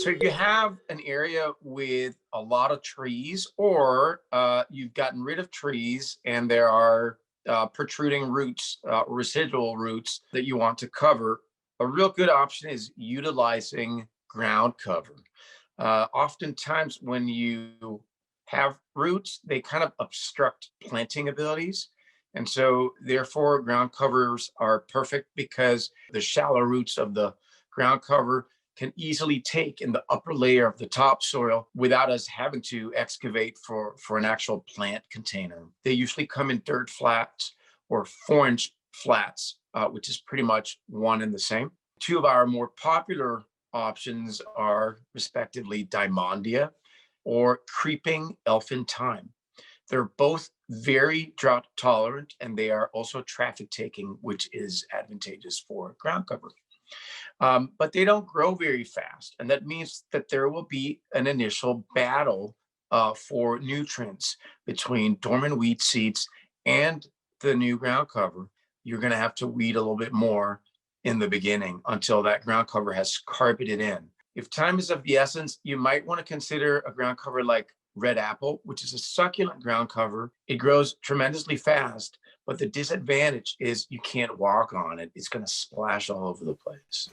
So you have an area with a lot of trees, or you've gotten rid of trees and there are protruding roots, residual roots that you want to cover. A real good option is utilizing ground cover. Oftentimes, when you have roots, they kind of obstruct planting abilities. And so, therefore, ground covers are perfect because the shallow roots of the ground cover can easily take in the upper layer of the topsoil without us having to excavate for an actual plant container. They usually come in dirt flats or 4-inch flats, which is pretty much one and the same. Two of our more popular options are respectively Diamondia or Creeping Elfin Thyme. They're both very drought tolerant and they are also traffic taking, which is advantageous for ground cover. But they don't grow very fast. And that means that there will be an initial battle for nutrients between dormant weed seeds and the new ground cover. You're going to have to weed a little bit more in the beginning until that ground cover has carpeted in. If time is of the essence, you might want to consider a ground cover like red apple, which is a succulent ground cover. It grows tremendously fast, but the disadvantage is you can't walk on it. It's going to splash all over the place.